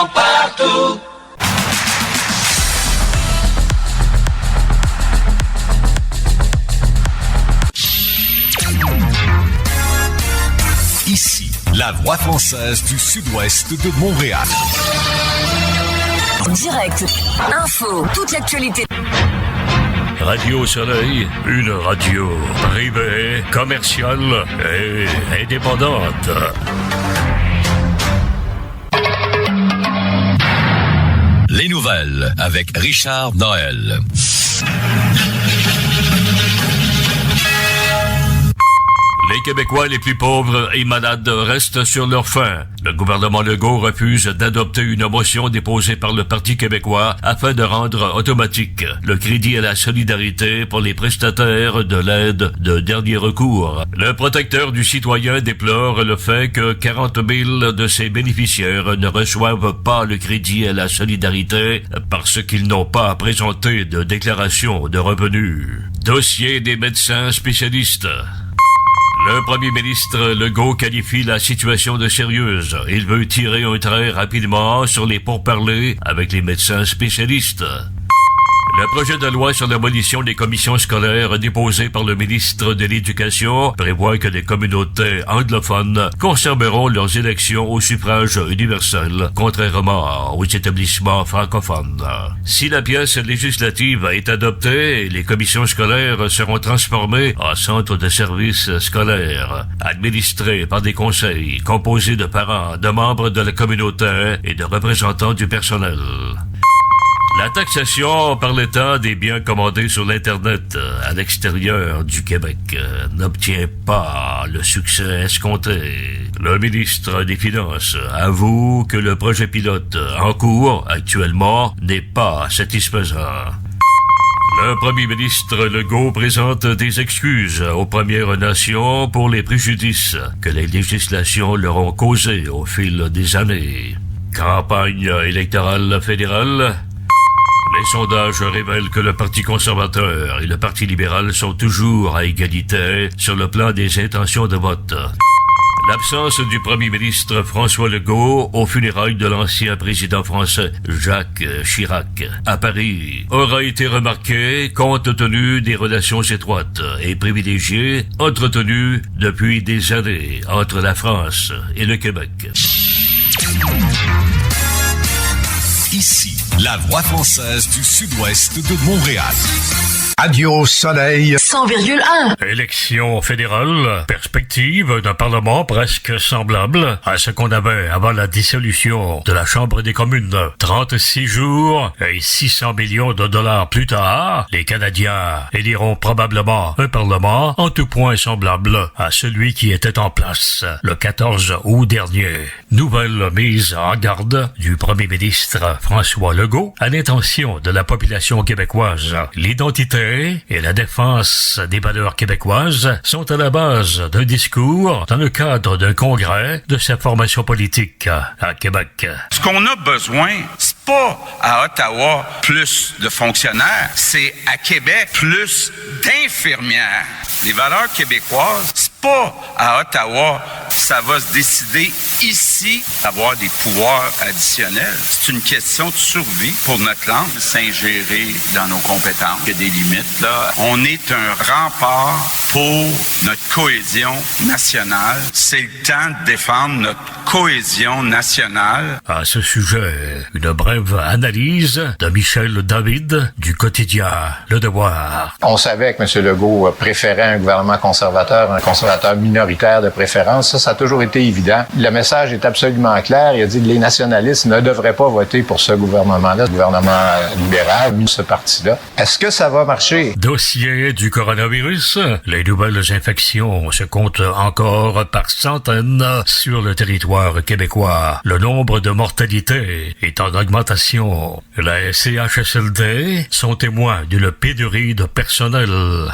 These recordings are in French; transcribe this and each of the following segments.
gens partout. Ici, la voix française du sud-ouest de Montréal. Direct, info, toute l'actualité. Radio Soleil, une radio privée, commerciale et indépendante. Les nouvelles avec Richard Noël. Les Québécois les plus pauvres et malades restent sur leur faim. Le gouvernement Legault refuse d'adopter une motion déposée par le Parti québécois afin de rendre automatique le crédit à la solidarité pour les prestataires de l'aide de dernier recours. Le protecteur du citoyen déplore le fait que 40 000 de ses bénéficiaires ne reçoivent pas le crédit à la solidarité parce qu'ils n'ont pas présenté de déclaration de revenus. Dossier des médecins spécialistes. Le premier ministre Legault qualifie la situation de sérieuse. Il veut tirer un trait rapidement sur les pourparlers avec les médecins spécialistes. Le projet de loi sur l'abolition des commissions scolaires déposé par le ministre de l'Éducation prévoit que les communautés anglophones conserveront leurs élections au suffrage universel, contrairement aux établissements francophones. Si la pièce législative est adoptée, les commissions scolaires seront transformées en centres de services scolaires, administrés par des conseils composés de parents, de membres de la communauté et de représentants du personnel. La taxation par l'État des biens commandés sur l'Internet à l'extérieur du Québec n'obtient pas le succès escompté. Le ministre des Finances avoue que le projet pilote en cours actuellement n'est pas satisfaisant. Le premier ministre Legault présente des excuses aux Premières Nations pour les préjudices que les législations leur ont causés au fil des années. Campagne électorale fédérale. Les sondages révèlent que le Parti conservateur et le Parti libéral sont toujours à égalité sur le plan des intentions de vote. L'absence du premier ministre François Legault aux funérailles de l'ancien président français Jacques Chirac à Paris aura été remarquée compte tenu des relations étroites et privilégiées entretenues depuis des années entre la France et le Québec. Ici, la voix française du sud-ouest de Montréal. Radio Soleil 100,1. Élection fédérale, perspective d'un parlement presque semblable à ce qu'on avait avant la dissolution de la Chambre des communes. 36 jours et 600 millions de dollars plus tard, les Canadiens éliront probablement un parlement en tout point semblable à celui qui était en place le 14 août dernier. Nouvelle mise en garde du premier ministre François Legault à l'intention de la population québécoise. L'identité et la défense des valeurs québécoises sont à la base d'un discours dans le cadre d'un congrès de sa formation politique à Québec. Ce qu'on a besoin, c'est pas à Ottawa plus de fonctionnaires, c'est à Québec plus d'infirmières. Les valeurs québécoises, c'est pas à Ottawa, ça va se décider ici, avoir des pouvoirs additionnels. C'est une question de survie pour notre langue, s'ingérer dans nos compétences. Il y a des limites, là. On est un rempart pour notre cohésion nationale. C'est le temps de défendre notre cohésion nationale. À ce sujet, une brève analyse de Michel David du quotidien Le Devoir. On savait que M. Legault préférait un gouvernement conservateur, un conservateur minoritaire de préférence. Ça a toujours été évident. Le message est absolument clair. Il a dit que les nationalistes ne devraient pas voter pour ce gouvernement-là, ce gouvernement libéral, ce parti-là. Est-ce que ça va marcher? Dossier du coronavirus. Les nouvelles infections se comptent encore par centaines sur le territoire québécois. Le nombre de mortalités est en augmentation. La CHSLD sont témoins d'une pénurie de personnel.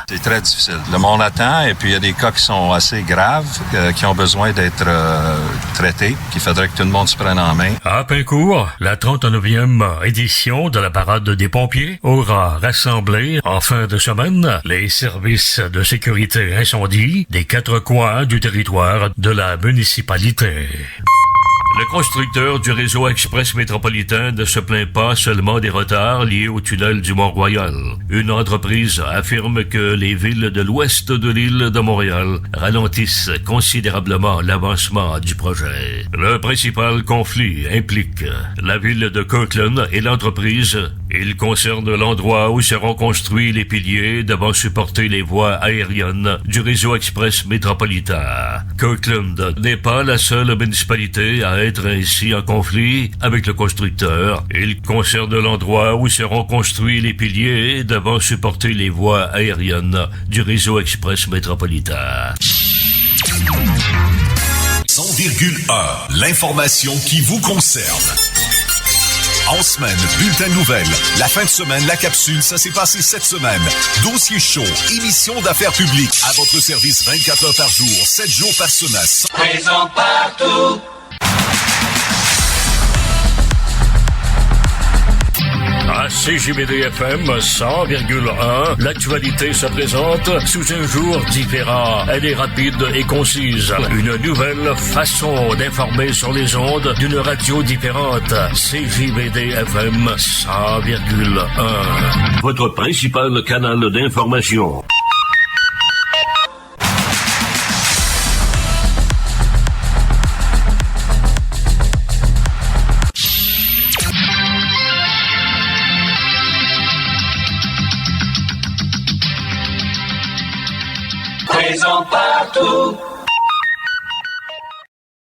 C'est très difficile. Le monde attend et puis il y a des cas qui sont assez graves, qui ont besoin d'être traités, qu'il faudrait que tout le monde se prenne en main. À Pincourt, la 39e édition de la parade des pompiers aura rassemblé en fin de semaine les services de sécurité incendie des 4 coins du territoire de la municipalité. Le constructeur du réseau express métropolitain ne se plaint pas seulement des retards liés au tunnel du Mont-Royal. Une entreprise affirme que les villes de l'ouest de l'île de Montréal ralentissent considérablement l'avancement du projet. Le principal conflit implique la ville de Kirkland et l'entreprise. Il concerne l'endroit où seront construits les piliers devant supporter les voies aériennes du réseau express métropolitain. Kirkland n'est pas la seule municipalité à être ainsi en conflit avec le constructeur. Il concerne l'endroit où seront construits les piliers devant supporter les voies aériennes du réseau express métropolitain. 100,1, l'information qui vous concerne. En semaine, bulletin de nouvelles. La fin de semaine, la capsule, ça s'est passé cette semaine. Dossier chaud, émission d'affaires publiques. À votre service 24 heures par jour, 7 jours par semaine. Présent partout. À CJBD-FM 100,1, l'actualité se présente sous un jour différent. Elle est rapide et concise. Une nouvelle façon d'informer sur les ondes d'une radio différente. CJBD-FM 100,1. Votre principal canal d'information. Présent partout.